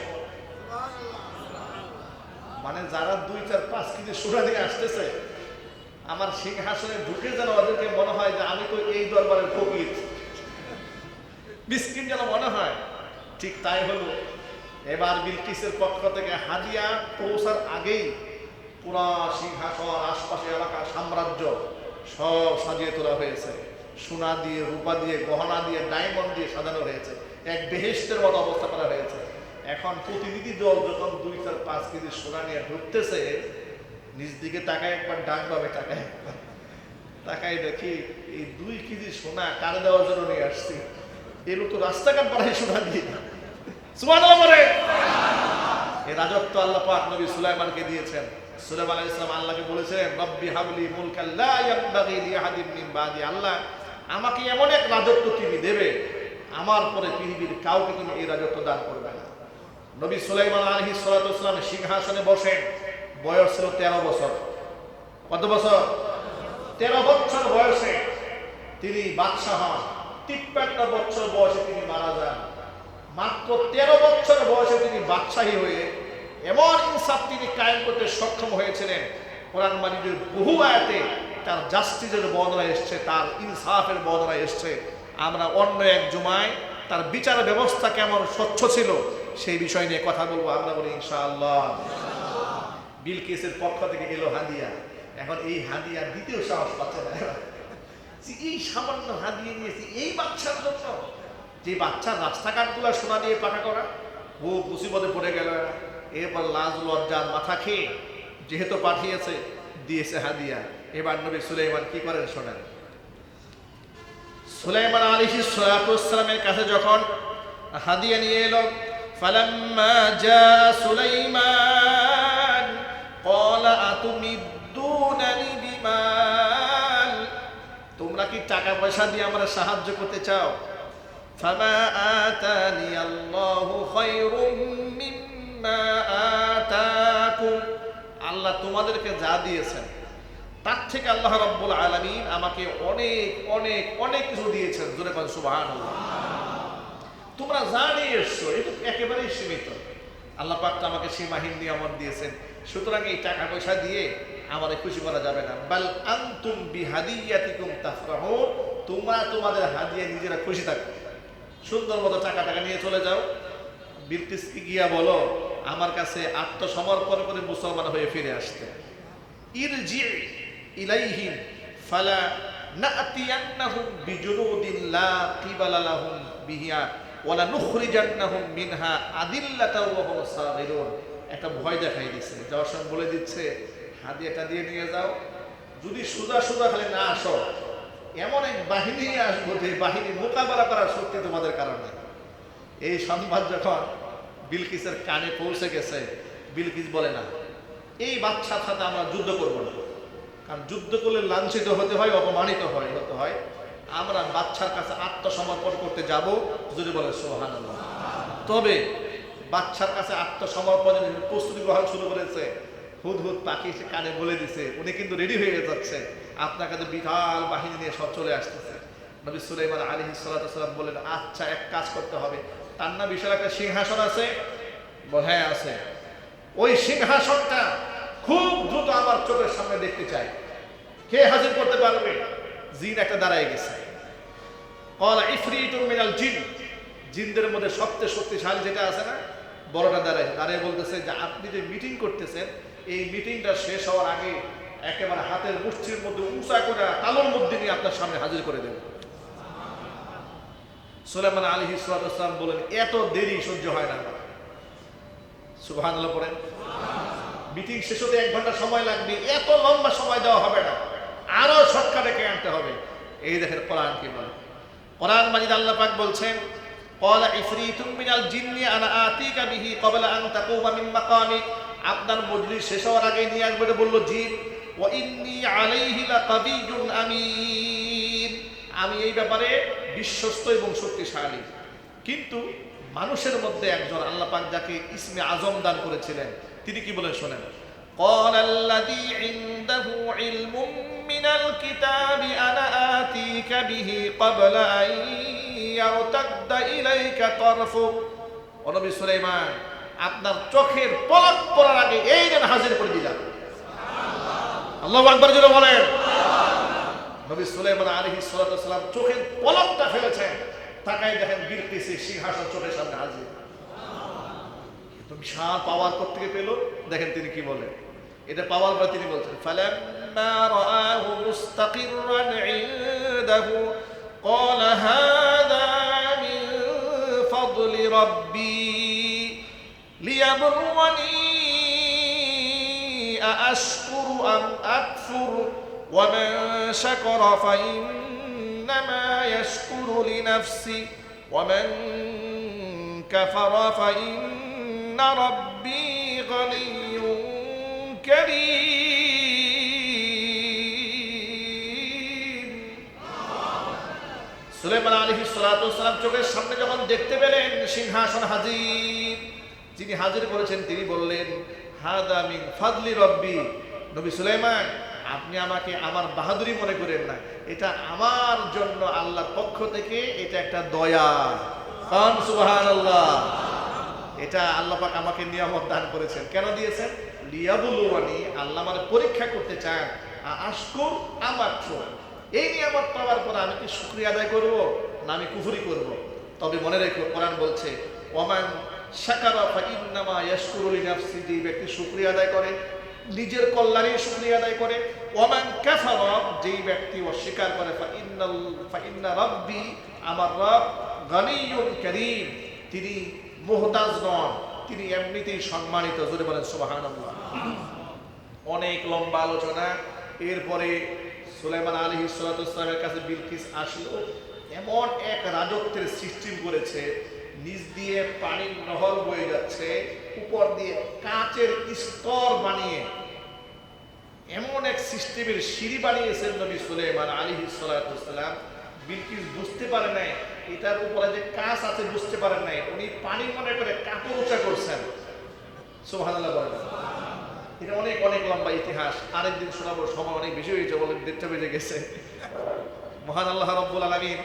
মানে যারা 2-4-5 কেজি সোনা দিয়ে আসতেছে, আমার সিংহাসনে ঢুকে যেন ওদেরকে মনে হয় যে আমি তো এই দরবারের ফকির, মিসকিন যেন মনে হয়। ঠিক তাই হলো। এবার বিলকিসের পক্ষ থেকে হাদিয়া পৌঁছার আগেই পুরা সিংহাসন, আশপাশে এলাকা, সাম্রাজ্য সব সাজিয়ে তোলা হয়েছে। সোনা দিয়ে, রূপা দিয়ে, গহনা দিয়ে, ডায়মন্ড দিয়ে সাজানো হয়েছে। এক বেহেশতের মতো অবস্থা করা হয়েছে। এখন প্রতিনিধি দল যখন 2-4-5 কেজি সোনা নিয়ে ঢুকতেছে, নিজ দিকে তাকায় একবার, ডাক পাবে তাকায় একবার, তাকায় দেখি এই 2 কেজি সোনা কারে দেওয়ার জন্য নিয়ে আসছি। এগুলো তো রাস্তাঘাট বাড়াই সোনা দিয়ে। সুবহানাল্লাহ বলে। এই রাজত্ব আল্লাহ পাক নবী সুলাইমানকে দিয়েছেন। সুলাইমান আলাইহিস সালাম আল্লাহকে বলেছিলেন, রব্বি হাবলি মুলকান লা ইয়ানবাগি লিআহাদিন মিন বাদি। আল্লাহ আমাকে এমন এক রাজত্ব তুমি দেবে, আমার পরে পৃথিবীর কাউকে তুমি এই রাজত্ব দান করবে না। নবী সুলাইমান আলাইহিস সালাতু ওয়াস সালাম সিংহাসনে বসেন, বয়স ছিল 13 বছর। কত বছর? 13 বছর বয়সে তিনি বাদশাহ হন। 53 বছর বয়সে তিনি মারা যান। মাত্র 13 বছর বয়সে তিনি বাদশাহী হয়ে এমন ইনসাফ তিনি কায়েম করতে সক্ষম হয়েছিলেন। কোরআন মাজিদের বহু আয়াতে তার জাস্টিসের বর্ণনা এসছে, তার ইনসাফের বর্ণনা এসছে। আমরা অন্য এক জুমায় তার বিচার ব্যবস্থা কেমন স্বচ্ছ ছিল সেই বিষয় নিয়ে কথা বলবো। আমরা বলি ইনশাআল্লাহ। বিলকিসের পক্ষ থেকে গেল হাদিয়া। এখন এই হাদিয়া দ্বিতীয় সাহস পাচ্ছে না। এই সামান্য হাদিয়া নিয়েছি এই বাচ্চার জন্য, যে বাচ্চার রাস্তাঘাটগুলো সোনা দিয়ে পাকা করা, ও মুসিবতে পড়ে গেল। এরপর লাজ লজ্জার মাথা খেয়ে যেহেতু পাঠিয়েছে, দিয়েছে হাদিয়া। এবার নবী সুলাইমান কি করেন শোনেন। সুলাইমান আলাইহিস সালাতু ওয়াস সালামের কাছে যখন হাদিয়া নিয়ে এলো, ফালাম্মা জা সুলাইমান ক্বালা আতুমিদ্দুনানি বিমাল, তোমরা কি টাকা পয়সা দিয়ে আমরা সাহায্য করতে চাও? ফামা আতানি আল্লাহু খায়রুম মিম্মা আতাকুম, আল্লাহ তোমাদেরকে যা দিয়েছেন তার থেকে আল্লাহ রাব্বুল আলামিন আমাকে অনেক অনেক অনেক কিছু দিয়েছেন। জোরে বলেন সুবহানাল্লাহ। তোমরা যা নিয়ে এসছো এটা একেবারেই সীমিত। আল্লাহ পাক তো আমাকে সীমাহীন নিয়ামত দিয়েছেন, সুতরাং এই টাকা পয়সা দিয়ে আমাদের খুশি করা যাবে না। বাল আনতুম বিহাদিয়াতিকুম তাফরাহুন, তোমরা তোমাদের হাদিয়া নিজেরা খুশি থাকো, সুন্দর মতো টাকা নিয়ে চলে যাও। বিলকিসকে গিয়া বলো আমার কাছে আত্মসমর্পণ করে মুসলমান হয়ে ফিরে আসতে। ইরজি ইলাইহিম ফালা নাতিয়ান্নাহুম বিজুনুদিন লা কিবালা লাহুম বিহিয়া ওয়ালা নুখরিজান্নাহুম মিনহা আদিল্লাতাও ওয়া হুম সাগিরুন। একটা ভয় দেখাই দিচ্ছে, যাওয়ার সময় বলে দিচ্ছে হাদিয়াটা দিয়ে নিয়ে যাও, যদি সোজা সোজা খালি না আসো এমন এক বাহিনী আসবো যে বাহিনী মোকাবেলা করার শক্তি তোমাদের কারণে। এই সংবাদ যখন বিলকিসের কানে পৌঁছে গেছে, বিলকিস বলে না এই বাচ্চার সাথে আমরা যুদ্ধ করবো না, কারণ যুদ্ধ করলে লাঞ্ছিত হতে হয়, অপমানিত হতে হয়। আমরা বাচ্চার কাছে আত্মসমর্পণ করতে যাব, যদি বলে সুবহানাল্লাহ। তবে বাচ্চার কাছে আত্মসমর্পণের প্রস্তুতি গ্রহণ শুরু করেছে। হুদহুদ পাখি সে কানে বলে দিছে, উনি কিন্তু রেডি হয়ে যাচ্ছে, আপনার কাছে বিশাল বাহিনী নিয়ে সব চলে আসতেছে। নবী সুলাইমান আলাইহিস সালাতু ওয়াস সালাম বললেন, আচ্ছা এক কাজ করতে হবে, তার না বিশাল একটা সিংহাসন আছে? হ্যাঁ আছে। ওই সিংহাসনটা খুব দ্রুত আমার চোখের সামনে দেখতে চাই, কে হাজির করতে পারবে? জিন একটা দাঁড়ায় গেছে। ক্বালা ইফরিতুম মিনাল জিন, জিনদের মধ্যে সবচেয়ে শক্তিশালী যেটা আছে না, বড়টা দাঁড়ায় বলতেছে যে আপনি যে মিটিং করতেছেন এই মিটিংটা শেষ হওয়ার আগে একেবারে হাতের মুষ্টির মধ্যে উঁচা করে তালুর মধ্যে নিয়ে আপনার সামনে হাজির করে দেব। সুলাইমান আলাইহিস সালাম বলেন, এত দেরি সহ্য হয় না। সুবহানাল্লাহ পড়েন। মিটিং শেষ হতে 1 ঘন্টা সময় লাগবে, এত লম্বা সময় দেওয়া হবে না, আরো শর্টকাটে কে আনতে হবে। এই দেখেন কোরআন কি বলে। কোরআন মাজিদ আল্লাহ পাক বলছেন, ক্বালা ইফরিতুম মিনাল জিন্নি আনা আতিকা বিহি ক্বাবলা আন তাকুমা মিন মাকামিক। আপনার মজলিস শেষ হওয়ার আগে নিয়ে আসবে বলল জিন। ওয়া ইন্নী আলাইহি লাকাবিয়্যুন আমিন, আমি এই ব্যাপারে বিশ্বস্ত এবং শক্তিশালী। কিন্তু মানুষের মধ্যে একজন আল্লাহ পাক যাকে ইসমে আজম দান করেছিলেন, তিনি কি বলেন শোনেন। قال الذي عنده علم من الكتاب أنا آتيك به قبل أن يرتد إليك طرفك। ও নবী সুলাইমান, আপনার চোখের পলক পড়ার আগে এই যেন হাজির করে দিলাম। আল্লাহু আকবার জোরে বলেন। নবী সুলাইমান আলাইহিস সালাম চোখের পলকটা ফেলেছেন, তাকাই দেখেন বিলকিসের সিংহাসন চোখের সামনে হাজির। বিশাল পাওয়ার কোত্থেকে পেল দেখেন তিনি কি বলেন। এটা পাওয়ার পর তিনি বলছেন, ফালাম্মা রাআহু মুস্তাকিররান ইনদাহু ক্বালা হাযা মিন ফাদলি রাব্বি লিয়াবলুওয়ানি আশকুরু আম আকফুর ওয়া মান শাকারা ফাইন্নামা ইয়াশকুরু লিনাফসি ওয়া মান কাফারা ফাইন্না রাব্বি গানিয়্যুন কারীম। সুলাইমান আলাইহিস সালাম চোখের সামনে যখন দেখতে পেলেন সিংহাসন হাজির, যিনি হাজির করেছেন তিনি বললেন, হাদা মিন ফাদলি রব্বি। নবী সুলাইমান, আপনি আমাকে আমার বাহাদুরি মনে করেন না, এটা আমার জন্য আল্লাহর পক্ষ থেকে এটা একটা দয়া। কান সুবহানাল্লাহ। এটা আল্লাহ পাক আমাকে নিয়ামত দান করেছেন। কেন দিয়েছেন? লিয়াবলুওয়ানি, আল্লাহ আমাকে পরীক্ষা করতে চান। আশকুর আম আকফুর, এই নিয়ামত পাওয়ার পর আমি কি শুকরিয়া আদায় করব না আমি কুফরি করব? তবে মনে রেখো, কোরআন বলছে ওয়ামান শাকারা ফাইন্নামা ইয়াশকুরু লিনাফসি, যে ব্যক্তি শুকরিয়া আদায় করে নিজের কল্যাণে শুকরিয়া আদায় করে। ওয়ামান কাফারা, যেই ব্যক্তি অস্বীকার করে, ফাইন্না রাব্বি, আমার রব গানিয়্যুন কারীম, তিনি মুহতাজ নন, তিনি এমনিতেই সম্মানিত। জোরে বলেন সুবহানাল্লাহ। অনেক লম্বা আলোচনা। এরপরে সুলাইমান আলাইহিস সালামের কাছে বিলকিস আসলো, এমন এক রাজত্বের সৃষ্টি করেছে, নিচ দিয়ে পানির নহর বয়ে যাচ্ছে, উপর দিয়ে কাচের স্তর বানিয়ে এমন এক সিস্টেমের সিঁড়ি বানিয়েছেন নবী সুলাইমান আলাইহিস সালাম। বিলকিস বুঝতে পারে নাই এটার উপরে যে কাঁচ আছে, বুঝতে পারেন নাই, উনি পানি মনে করে কাপড় উঁচা করছেন। সুবহানাল্লাহ বলেন। এটা অনেক অনেক লম্বা ইতিহাস, আরেকদিন শোনাবো, সময় অনেক বেশি হয়েছে, বলে 1:30 বেজে গেছে। মহান আল্লাহ রাব্বুল আলামিন,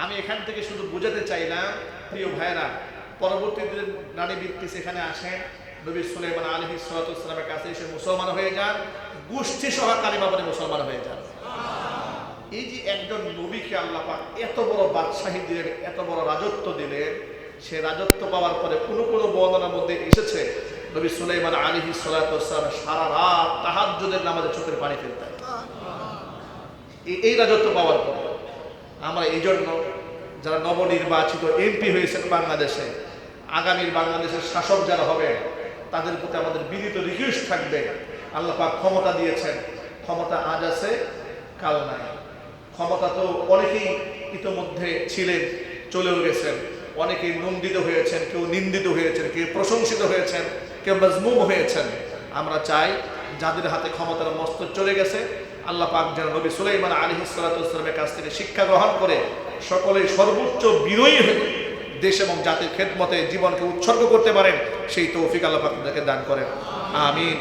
আমি এখান থেকে শুধু বোঝাতে চাইলাম প্রিয় ভাইরা, পরবর্তী দিন রানী বিলকিস এখানে আসেন, নবী সুলাইমান আলাইহিস সালামের কাছে এসে মুসলমান হয়ে যান, গোষ্ঠী সহ কালিমা পড়ে মুসলমান হয়ে যান। এই যে একজন নবীকে আল্লাহ পাক এত বড় বাদশাহী দিলেন, এত বড় রাজত্ব দিলেন, সে রাজত্ব পাওয়ার পরে কোনো কোনো বর্ণনার মধ্যে এসেছে নবী সুলাইমান আলাইহিস সালাম সারা রাত তাহাজ্জুদের নামাজে চোখের পানি ফেলতেন এই রাজত্ব পাওয়ার পরে। আমরা এই জন্য যারা নবনির্বাচিত এমপি হয়েছেন বাংলাদেশে, আগামীর বাংলাদেশের শাসক যারা হবে, তাদের প্রতি আমাদের বিনীত রিকোয়েস্ট থাকবে, আল্লাহ পাক ক্ষমতা দিয়েছেন, ক্ষমতা আজ আছে কাল নাই। ক্ষমতা তো অনেকেই ইতোমধ্যে ছিলেন, চলেও গেছেন, অনেকেই নন্দিত হয়েছেন, কেউ নিন্দিত হয়েছেন, কেউ প্রশংসিত হয়েছেন, কেউ মজমুম হয়েছেন। আমরা চাই যাদের হাতে ক্ষমতার মস্তক চলে গেছে, আল্লাহ পাক যেন নবী সুলাইমান আলাইহিস সালামের কাছ থেকে শিক্ষা গ্রহণ করে সকলেই সর্বোচ্চ বিনয়ী হয়ে দেশ এবং জাতির খেদমতে জীবনকে উৎসর্গ করতে পারেন, সেই তৌফিক আল্লাহ পাক তাদেরকে দান করেন। আমিন।